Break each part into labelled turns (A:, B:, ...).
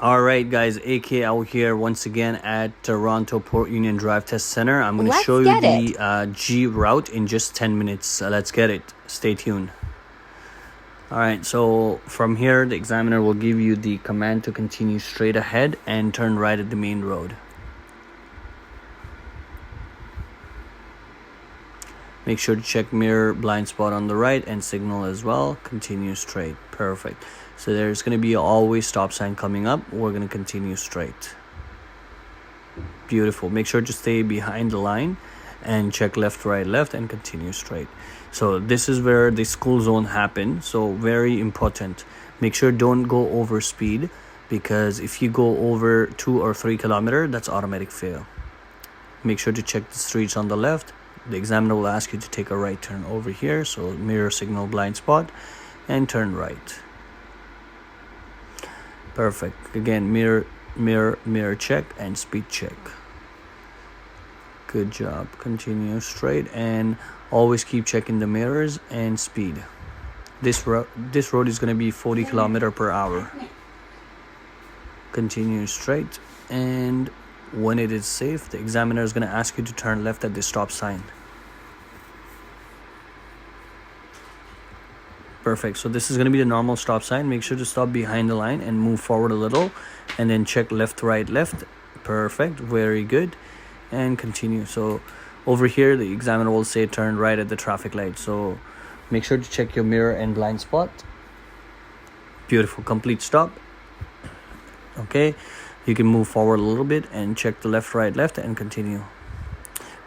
A: All right, guys, AK out here once again at Toronto Port Union Drive Test Center. I'm going to
B: Let's
A: show you
B: get
A: the G route in just 10 minutes. Let's get it. Stay tuned. All right, so from here, the examiner will give you the command to continue straight ahead and turn right at the main road. Make sure to check mirror, blind spot on the right, and signal as well. Continue straight. Perfect. So there's going to be always stop sign coming up. We're going to continue straight. Beautiful. Make sure to stay behind the line and check left, right, left, and continue straight. So this is where the school zone happens. So very important. Make sure don't go over speed, because if you go over 2 or 3 kilometers, that's automatic fail. Make sure to check the streets on the left. The examiner will ask you to take a right turn over here. So mirror, signal, blind spot, and turn right. Perfect. Again, mirror check and speed check. Good job. Continue straight and always keep checking the mirrors and speed. This road is going to be 40 kilometers per hour. Continue straight, and when it is safe, the examiner is going to ask you to turn left at the stop sign. Perfect. So this is going to be the normal stop sign. Make sure to stop behind the line and move forward a little, and then check left, right, left. Perfect. Very good. And continue. So over here, the examiner will say turn right at the traffic light. So make sure to check your mirror and blind spot. Beautiful. Complete stop. Okay. You can move forward a little bit and check the left, right, left, and continue.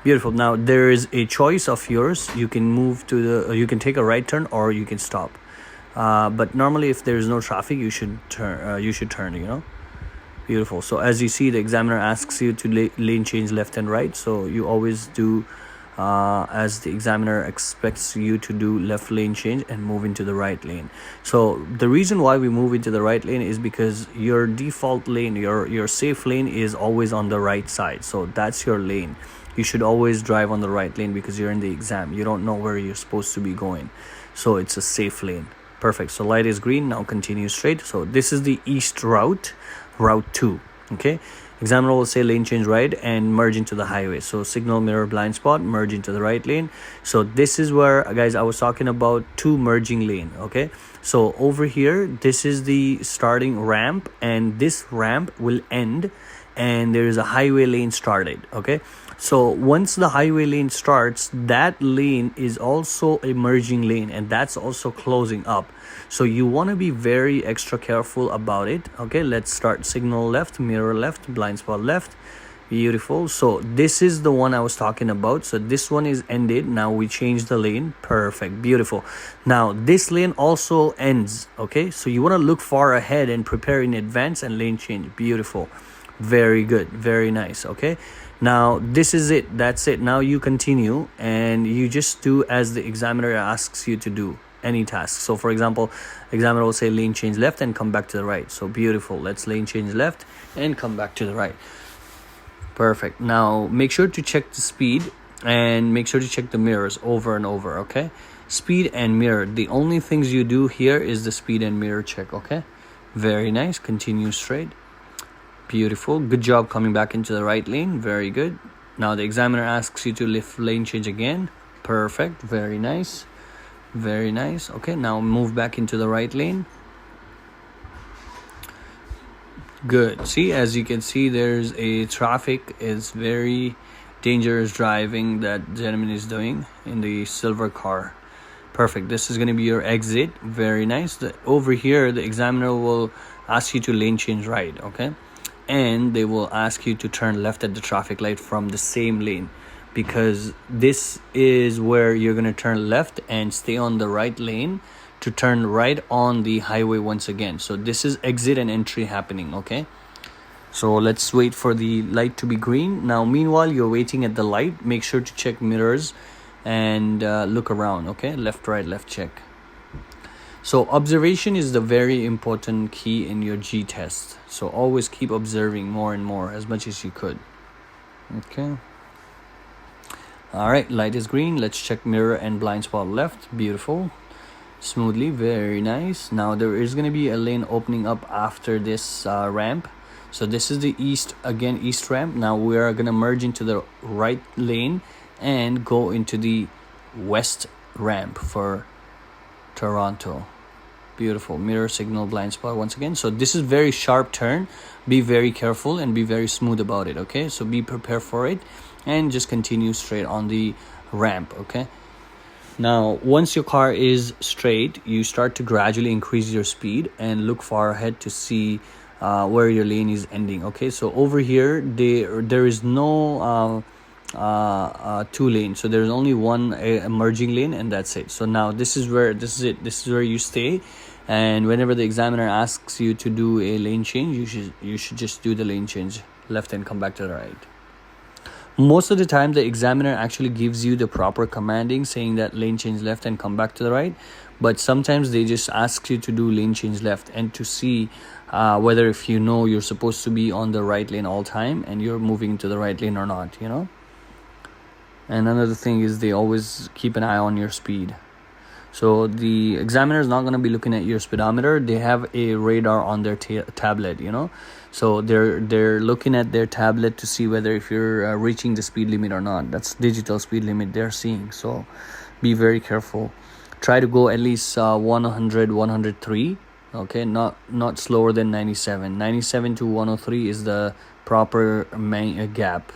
A: Beautiful. Now there is a choice of yours. You can move to the you can take a right turn, or you can stop, but normally if there is no traffic, you should turn, you know. Beautiful. So as you see, the examiner asks you to lane change left and right, so you always do as the examiner expects you to do left lane change and move into the right lane. So the reason why we move into the right lane is because your default lane, your safe lane, is always on the right side. So that's your lane. You should always drive on the right lane, because you're in the exam. You don't know where you're supposed to be going. So it's a safe lane. Perfect. So light is green. Now continue straight. So this is the east route, route 2. Okay. Examiner will say lane change right and merge into the highway. So signal, mirror, blind spot, merge into the right lane. So this is where, guys, I was talking about 2 merging lane. Okay. So over here, this is the starting ramp, and this ramp will end, and there is a highway lane started. Okay. So once the highway lane starts, that lane is also a merging lane, and that's also closing up. So you want to be very extra careful about it. Okay, let's start. Signal left, mirror left, blind spot left. Beautiful. So this is the one I was talking about. So this one is ended. Now we change the lane. Perfect. Beautiful. Now this lane also ends. Okay, so you want to look far ahead and prepare in advance and lane change. Beautiful. Very good. Very nice. Okay. Now this is it. That's it. Now you continue and you just do as the examiner asks you to do any task. So for example, examiner will say lane change left and come back to the right. So beautiful. Let's lane change left and come back to the right. Perfect. Now make sure to check the speed and make sure to check the mirrors over and over. Okay, speed and mirror, the only things you do here is the speed and mirror check. Okay, very nice. Continue straight. Beautiful. Good job coming back into the right lane. Very good. Now the examiner asks you to lift lane change again. Perfect. Very nice. Very nice. Okay, now move back into the right lane. Good. See, as you can see, there's a traffic. Is very dangerous driving that gentleman is doing in the silver car. Perfect. This is going to be your exit. Very nice. Over here, the examiner will ask you to lane change right. Okay, and they will ask you to turn left at the traffic light from the same lane, because this is where you're going to turn left and stay on the right lane to turn right on the highway once again. So this is exit and entry happening. Okay, so let's wait for the light to be green. Now meanwhile, you're waiting at the light, make sure to check mirrors and look around. Okay, left, right, left, check. So observation is the very important key in your G test. So always keep observing more and more, as much as you could. Okay. All right, light is green. Let's check mirror and blind spot left. Beautiful. smoothly. Very nice. Now there is going to be a lane opening up after this ramp. So this is the east ramp. Now we are going to merge into the right lane and go into the west ramp for Toronto. Beautiful. Mirror signal blind spot once again. So this is very sharp turn. Be very careful and be very smooth about it. Okay, so be prepared for it and just continue straight on the ramp. Okay, now once your car is straight, you start to gradually increase your speed and look far ahead to see where your lane is ending. Okay, so over here there is no two lanes, so there's only one merging lane, and that's it. So now this is where you stay, and whenever the examiner asks you to do a lane change, you should just do the lane change left and come back to the right. Most of the time the examiner actually gives you the proper commanding saying that lane change left and come back to the right, but sometimes they just ask you to do lane change left and to see whether if you know you're supposed to be on the right lane all time and you're moving to the right lane or not, you know. And another thing is they always keep an eye on your speed. So the examiner is not going to be looking at your speedometer. They have a radar on their tablet, you know. So they're looking at their tablet to see whether if you're reaching the speed limit or not. That's digital speed limit they're seeing. So be very careful. Try to go at least 100, 103. Okay, not slower than 97. 97 to 103 is the proper gap.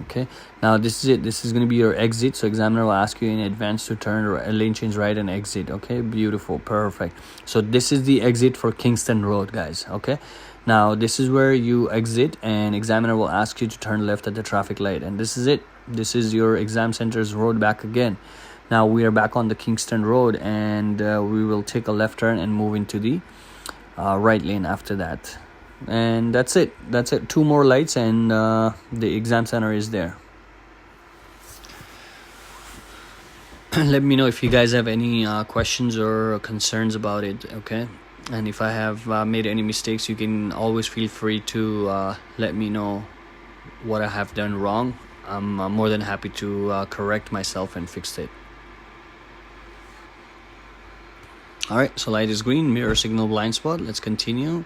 A: Okay, now this is it. This is going to be your exit. So examiner will ask you in advance to turn lane change right and exit. Okay, beautiful, perfect. So this is the exit for Kingston Road, guys. Okay, now this is where you exit and examiner will ask you to turn left at the traffic light, and this is it. This is your exam center's road back again. Now we are back on the Kingston Road, and we will take a left turn and move into the right lane after that. And that's it. 2 more lights and the exam center is there. Let me know if you guys have any questions or concerns about it. Okay, and if I have made any mistakes, you can always feel free to let me know what I have done wrong. I'm more than happy to correct myself and fix it. Alright, so light is green, mirror signal blind spot. Let's continue.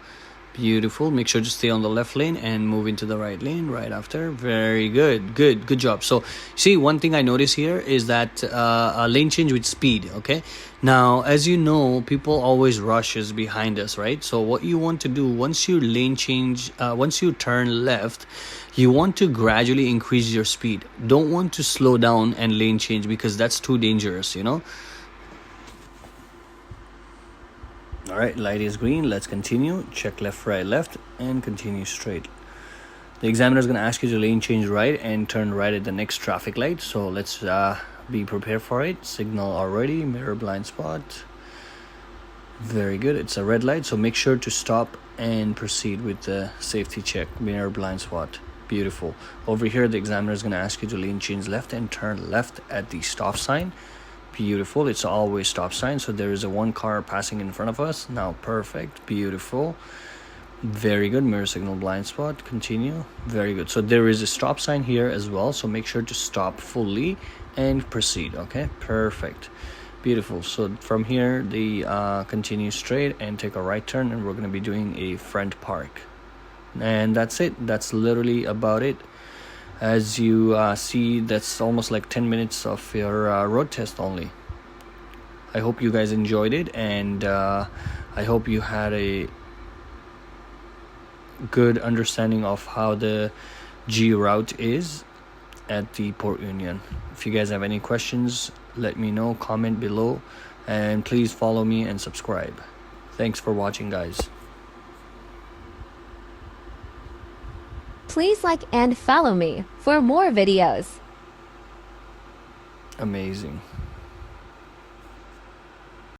A: Beautiful. Make sure to stay on the left lane and move into the right lane right after. Very good. Good job. So see, one thing I notice here is that a lane change with speed. Okay, now as you know, people always rushes behind us, right? So what you want to do once you lane change, once you turn left, you want to gradually increase your speed. Don't want to slow down and lane change because that's too dangerous, you know. Alright, light is green. Let's continue. Check left, right, left, and continue straight. The examiner is going to ask you to lane change right and turn right at the next traffic light. So let's be prepared for it. Signal already. Mirror blind spot. Very good. It's a red light, so make sure to stop and proceed with the safety check. Mirror blind spot. Beautiful. Over here, the examiner is going to ask you to lane change left and turn left at the stop sign. Beautiful. It's always stop sign, so there is a one car passing in front of us now. Perfect. Beautiful. Very good. Mirror signal blind spot. Continue. Very good. So there is a stop sign here as well, so make sure to stop fully and proceed. Okay, perfect. Beautiful. So from here the continue straight and take a right turn, and we're going to be doing a front park, and that's it. That's literally about it. As you see, that's almost like 10 minutes of your road test only. I hope you guys enjoyed it, and I hope you had a good understanding of how the G route is at the Port Union. If you guys have any questions, let me know, comment below, and please follow me and subscribe. Thanks for watching, guys.
B: Please like and follow me for more videos.
A: Amazing.